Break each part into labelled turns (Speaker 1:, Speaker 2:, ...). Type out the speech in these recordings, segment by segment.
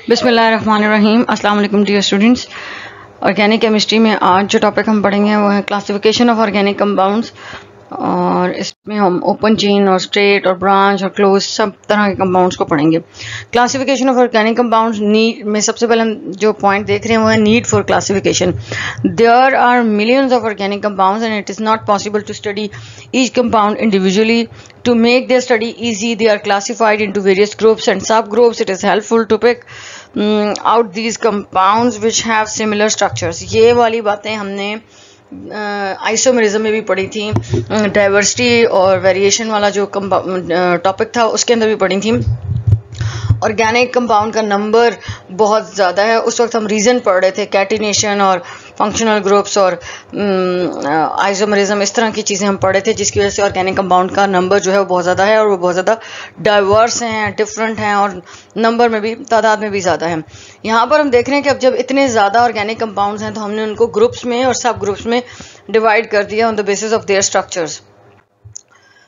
Speaker 1: बिस्मिल्लाहिर्रहमानिर्रहीम। अस्सलाम वालेकुम डियर स्टूडेंट्स। ऑर्गेनिक केमिस्ट्री में आज जो टॉपिक हम पढ़ेंगे वो है क्लासिफिकेशन ऑफ ऑर्गेनिक कंपाउंड्स, और इसमें हम ओपन चेन और स्ट्रेट और ब्रांच और क्लोज सब तरह के कंपाउंड्स को पढ़ेंगे। Classification of organic compounds need में सबसे पहले हम जो पॉइंट देख रहे हैं वो है need for classification. There are millions of organic compounds and it is not possible to study each compound individually. To make their study easy, they are classified into various groups and subgroups. It is helpful to pick out these compounds which have similar structures. ये वाली बातें हमने isomerism में भी पढ़ी थी, diversity और variation वाला जो टॉपिक था उसके अंदर भी पढ़ी थी। ऑर्गेनिक कंपाउंड का नंबर बहुत ज़्यादा है। उस वक्त हम रीज़न पढ़ रहे थे, कैटिनेशन और फंक्शनल ग्रुप्स और आइसोमेरिज्म, इस तरह की चीज़ें हम पढ़े थे, जिसकी वजह से ऑर्गेनिक कंपाउंड का नंबर जो है वो बहुत ज़्यादा है और वो बहुत ज़्यादा डाइवर्स हैं, डिफरेंट हैं और नंबर में भी, तादाद में भी ज़्यादा है। यहाँ पर हम देख रहे हैं कि अब जब इतने ज़्यादा ऑर्गेनिक कंपाउंड्स हैं तो हमने उनको ग्रुप्स में और सब ग्रुप्स में डिवाइड कर दिया on the basis of their structures.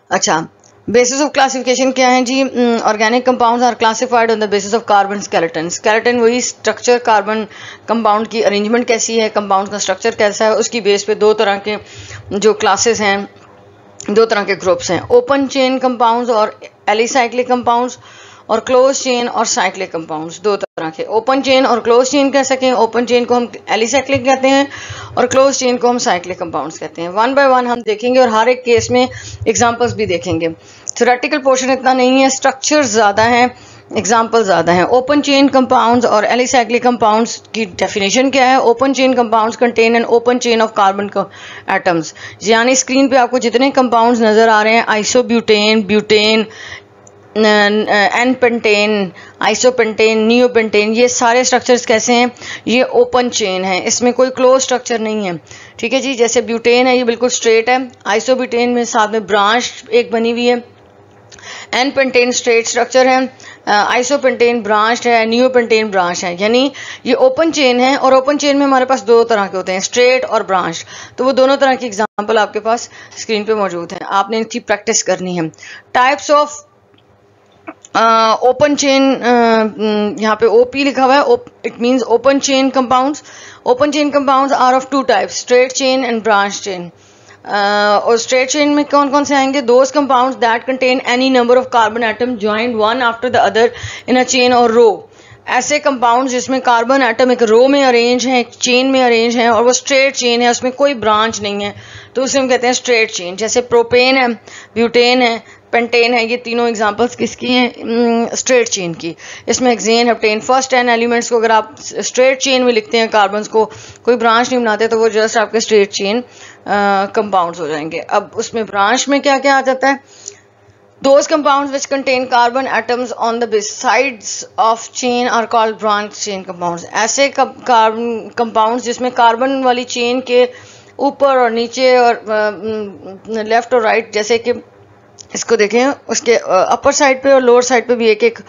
Speaker 1: अच्छा, बेसिस ऑफ क्लासिफिकेशन क्या है जी? Organic compounds are classified on the basis of carbon skeleton. Skeleton वही स्ट्रक्चर, कार्बन कंपाउंड की अरेंजमेंट कैसी है, कंपाउंड का स्ट्रक्चर कैसा है, उसकी बेस पे दो तरह के जो क्लासेस हैं, दो तरह के ग्रुप्स हैं, ओपन चेन कंपाउंड्स और एलिसाइक्लिक कंपाउंड्स, और क्लोज चेन और साइक्लिक कंपाउंड्स, दो तरह के। ओपन चेन और क्लोज चेन कह सकें, ओपन चेन को हम एलिसाइक्लिक कहते हैं और क्लोज चेन को हम साइक्लिक कंपाउंड्स कहते हैं। वन बाय वन हम देखेंगे और हर एक केस में एग्जांपल्स भी देखेंगे। थ्योरेटिकल पोर्शन इतना नहीं है, स्ट्रक्चर ज़्यादा है, एग्जाम्पल ज़्यादा है। ओपन चेन कंपाउंड्स और एलिसाइक्लिक कंपाउंड्स की डेफिनेशन क्या है? Open chain compounds contain an open chain of carbon atoms, यानी स्क्रीन पे आपको जितने कंपाउंड्स नज़र आ रहे हैं, isobutane, butane, n pentane, isopentane, neopentane, ये सारे स्ट्रक्चर्स कैसे हैं? ये ओपन चेन है, इसमें कोई क्लोज स्ट्रक्चर नहीं है। ठीक है जी, जैसे ब्यूटेन है ये बिल्कुल स्ट्रेट है, आइसोब्यूटेन में साथ में ब्रांच एक बनी हुई है, एन पेंटेन स्ट्रेट स्ट्रक्चर है, आइसोपेंटेन ब्रांच है, नियोपेंटेन ब्रांच है, यानी ये ओपन चेन है। और ओपन चेन में हमारे पास दो तरह के होते हैं, स्ट्रेट और ब्रांच। तो वो दोनों तरह की एग्जांपल आपके पास स्क्रीन पे मौजूद है, आपने इनकी प्रैक्टिस करनी है। टाइप्स ऑफ ओपन चेन, यहाँ पे ओपी लिखा हुआ है, it means open chain compounds. Open chain compounds are of two types, straight chain and branch chain. और स्ट्रेट चेन में कौन कौन से आएंगे? Those compounds that contain any number of carbon atom joined one after the other in a chain और row. ऐसे compounds जिसमें carbon atom एक रो में अरेंज है, एक चेन में अरेंज है और वो स्ट्रेट चेन है, उसमें कोई ब्रांच नहीं है, तो उसे हम कहते हैं स्ट्रेट चेन। जैसे प्रोपेन है, ब्यूटेन है, पेंटेन है, ये तीनों एग्जांपल्स किसकी हैं? स्ट्रेट चेन की। इसमें हेक्सेन, हेप्टेन, फर्स्ट 10 एलिमेंट्स को अगर आप स्ट्रेट चेन में लिखते हैं, कार्बन्स को कोई ब्रांच नहीं बनाते, तो वो जस्ट आपके स्ट्रेट चेन कंपाउंड्स हो जाएंगे। अब उसमें ब्रांच में क्या क्या आ जाता है? Those compounds which contain carbon atoms on the sides of chain are called branch chain compounds. ऐसे compounds जिसमें कार्बन वाली चेन के ऊपर और नीचे और लेफ्ट और राइट, जैसे कि इसको देखें, उसके अपर साइड पे और लोअर साइड पे भी एक एक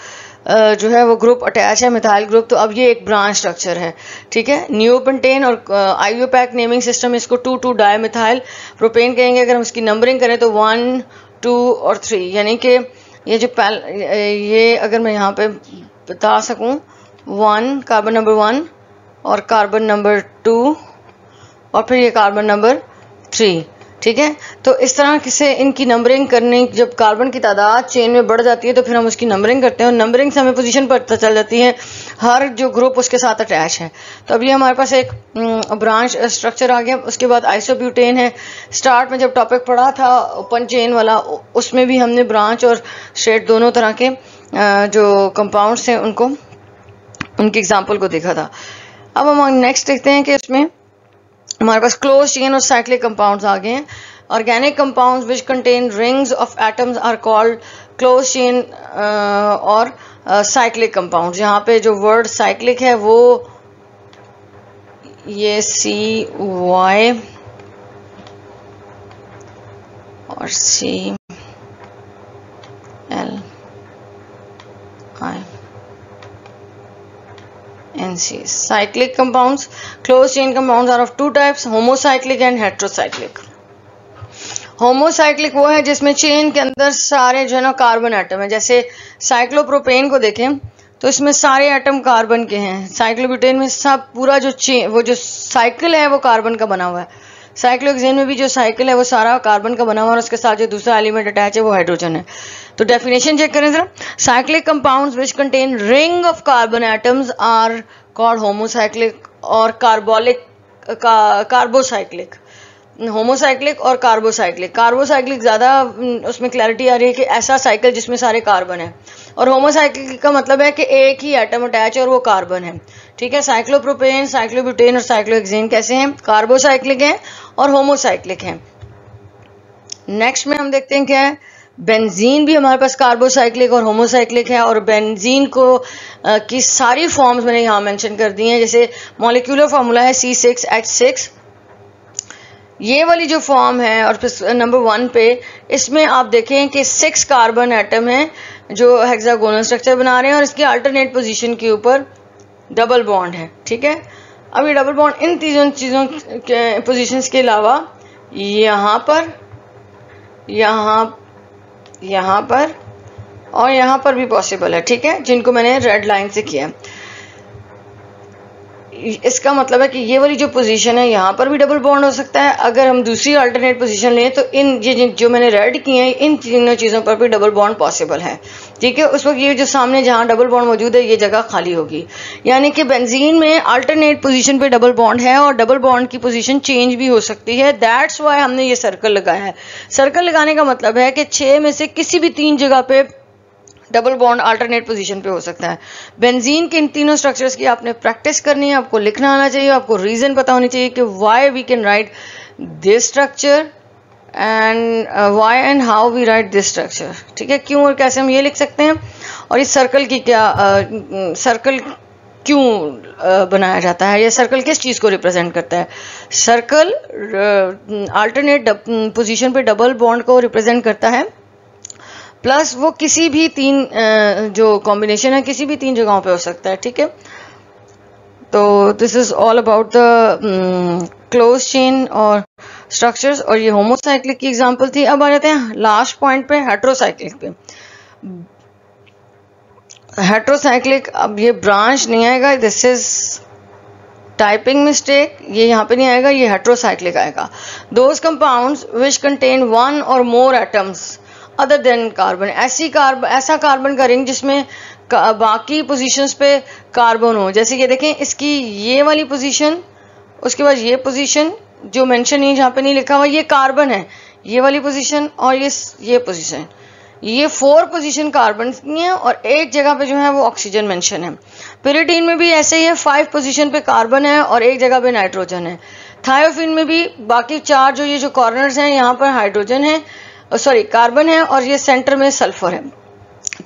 Speaker 1: जो है वो ग्रुप अटैच है, मिथाइल ग्रुप, तो अब ये एक ब्रांच स्ट्रक्चर है। ठीक है, नियोपेंटेन और आईयूपैक नेमिंग सिस्टम, इसको 2,2 डायमिथाइल प्रोपेन कहेंगे। अगर हम इसकी नंबरिंग करें तो 1, 2 और 3, यानी कि ये जो ये अगर मैं यहाँ पे बता सकूं, 1 कार्बन नंबर 1 और कार्बन नंबर 2 और फिर ये कार्बन नंबर 3। ठीक है, तो इस तरह से इनकी नंबरिंग करने, जब कार्बन की तादाद चेन में बढ़ जाती है तो फिर हम उसकी नंबरिंग करते हैं और नंबरिंग से हमें पोजीशन पता चल जाती है, हर जो ग्रुप उसके साथ अटैच है। तो अब ये हमारे पास एक ब्रांच स्ट्रक्चर आ गया। उसके बाद आइसोब्यूटेन है। स्टार्ट में जब टॉपिक पढ़ा था ओपन चेन वाला, उसमें भी हमने ब्रांच और स्ट्रेट दोनों तरह के जो कंपाउंड्स हैं उनकी एग्जाम्पल को देखा था। अब हम नेक्स्ट देखते हैं कि इसमें हमारे पास क्लोज चेन और साइक्लिक कंपाउंड्स आ गए हैं। Organic compounds which contain rings of atoms are called close chain और साइक्लिक कंपाउंड्स। यहाँ पे जो वर्ड साइक्लिक है वो ये CY और CLI, NC. Cyclic compounds, closed chain compounds are of two types, homocyclic and heterocyclic. Homocyclic वो है जिसमें चेन के अंदर सारे जो है ना कार्बन एटम है। जैसे साइक्लोप्रोपेन को देखें तो इसमें सारे एटम कार्बन के हैं। साइक्लोब्यूटेन में सब पूरा जो वो जो साइकिल है वो कार्बन का बना हुआ है। साइक्लोहेक्सेन में भी जो साइकिल है वो सारा कार्बन का बना हुआ है, और उसके साथ जो दूसरा एलिमेंट अटैच है वो हाइड्रोजन है। तो डेफिनेशन चेक करें जरा। Cyclic compounds which contain ring of carbon atoms are called homocyclic और कार्बोसाइक्लिक। होमोसाइक्लिक और कार्बोसाइक्लिक। कार्बोसाइक्लिक ज्यादा उसमें क्लैरिटी आ रही है कि ऐसा साइकिल जिसमें सारे कार्बन है, और होमोसाइक्लिक का मतलब है कि एक ही एटम अटैच है और वो कार्बन है। ठीक है, साइक्लोप्रोपेन, साइक्लोब्यूटेन और साइक्लोहेक्सेन कैसे हैं? कार्बोसाइक्लिक हैं और होमोसाइक्लिक हैं। नेक्स्ट में हम देखते हैं क्या है, बेंजीन भी हमारे पास कार्बोसाइक्लिक और होमोसाइक्लिक है, और बेंजीन को की सारी फॉर्म्स मैंने यहाँ मेंशन कर दी हैं। जैसे मॉलिक्यूलर फॉर्मूला है C6H6, ये वाली जो फॉर्म है, और फिर नंबर 1 पे इसमें आप देखें कि 6 कार्बन एटम हैं जो हेक्सागोनल स्ट्रक्चर बना रहे हैं, और इसकी अल्टरनेट पोजीशन के ऊपर डबल बॉन्ड है। ठीक है, अब ये डबल बॉन्ड इन तीनों चीज़ों के पोजीशंस के अलावा यहाँ पर, यहाँ पर और यहाँ पर भी पॉसिबल है। ठीक है, जिनको मैंने रेड लाइन से किया है। इसका मतलब है कि ये वाली जो पोजीशन है यहाँ पर भी डबल बॉन्ड हो सकता है। अगर हम दूसरी अल्टरनेट पोजीशन लें तो इन जो मैंने रेड किए हैं इन तीनों चीज़ों पर भी डबल बॉन्ड पॉसिबल है। ठीक है, उस वक्त ये जो सामने जहाँ डबल बॉन्ड मौजूद है ये जगह खाली होगी, यानी कि बेंजीन में अल्टरनेट पोजीशन पे डबल बॉन्ड है और डबल बॉन्ड की पोजीशन चेंज भी हो सकती है। दैट्स वाई हमने ये सर्कल लगाया है। सर्कल लगाने का मतलब है कि 6 में से किसी भी 3 जगह पे डबल बॉन्ड अल्टरनेट पोजीशन पे हो सकता है। बेंजीन के इन तीनों स्ट्रक्चर्स की आपने प्रैक्टिस करनी है, आपको लिखना आना चाहिए, आपको रीजन पता होनी चाहिए कि why we can write this structure and why and how we write this structure. ठीक है, क्यों और कैसे हम ये लिख सकते हैं, और इस सर्कल की क्या सर्कल क्यों बनाया जाता है, या सर्कल किस चीज़ को रिप्रेजेंट करता है। सर्कल अल्टरनेट पोजीशन पे डबल बॉन्ड को रिप्रेजेंट करता है, प्लस वो किसी भी 3 जो कॉम्बिनेशन है किसी भी 3 जगहों पे हो सकता है। ठीक है, तो this is all about the close chain और स्ट्रक्चर्स, और ये होमोसाइक्लिक की एग्जांपल थी। अब आ जाते हैं लास्ट पॉइंट पे, हेट्रोसाइक्लिक पे। हेट्रोसाइक्लिक, अब ये ब्रांच नहीं आएगा, दिस इज टाइपिंग मिस्टेक, ये यहाँ पे नहीं आएगा, ये हेट्रोसाइक्लिक आएगा। दोज कंपाउंड्स विच कंटेन 1 और मोर एटम्स अदर देन कार्बन। ऐसा कार्बन का रिंग जिसमें बाकी पोजीशंस पे कार्बन हो। जैसे ये देखें, इसकी ये वाली पोजीशन, उसके बाद ये पोजीशन जो मेंशन नहीं, जहाँ पे नहीं लिखा हुआ, ये कार्बन है, ये वाली पोजीशन और ये पोजीशन, ये 4 पोजीशन कार्बन की हैं, और एक जगह पे जो है वो ऑक्सीजन मेंशन है। पिरिडीन में भी ऐसे ही है, 5 पोजीशन पे कार्बन है और एक जगह पे नाइट्रोजन है। थायोफिन में भी बाकी 4 जो ये जो कॉर्नर्स हैं यहाँ पर हाइड्रोजन है, सॉरी कार्बन है, और ये सेंटर में सल्फर है।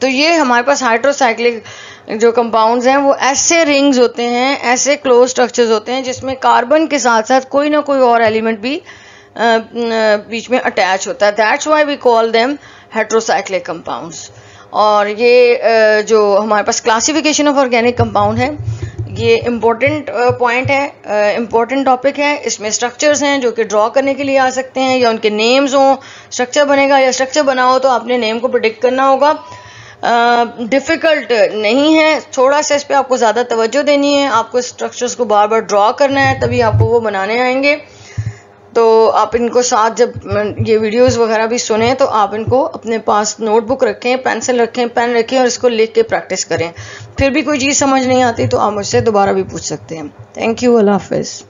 Speaker 1: तो ये हमारे पास हाइड्रोसाइक्लिक जो कंपाउंड्स हैं वो ऐसे रिंग्स होते हैं, ऐसे क्लोज स्ट्रक्चर्स होते हैं जिसमें कार्बन के साथ साथ कोई ना कोई और एलिमेंट भी बीच में अटैच होता है। That's why we call them heterocyclic compounds. और ये जो हमारे पास क्लासिफिकेशन ऑफ ऑर्गेनिक कंपाउंड है, ये इम्पोर्टेंट पॉइंट है, इम्पोर्टेंट टॉपिक है। इसमें स्ट्रक्चर्स हैं जो कि ड्रॉ करने के लिए आ सकते हैं, या उनके नेम्स हों, स्ट्रक्चर बनेगा या स्ट्रक्चर बना हो तो आपने नेम को प्रेडिक्ट करना होगा। डिफ़िकल्ट नहीं है, थोड़ा सा इस पर आपको ज़्यादा तवज्जो देनी है, आपको स्ट्रक्चर्स को बार बार ड्रॉ करना है, तभी आपको वो बनाने आएंगे। तो आप इनको साथ जब ये वीडियोस वगैरह भी सुने तो आप इनको अपने पास नोटबुक रखें, पेंसिल रखें, पेन रखें, और इसको लिख के प्रैक्टिस करें। फिर भी कोई चीज़ समझ नहीं आती तो आप मुझसे दोबारा भी पूछ सकते हैं। थैंक यू, अल्लाह हाफिज़।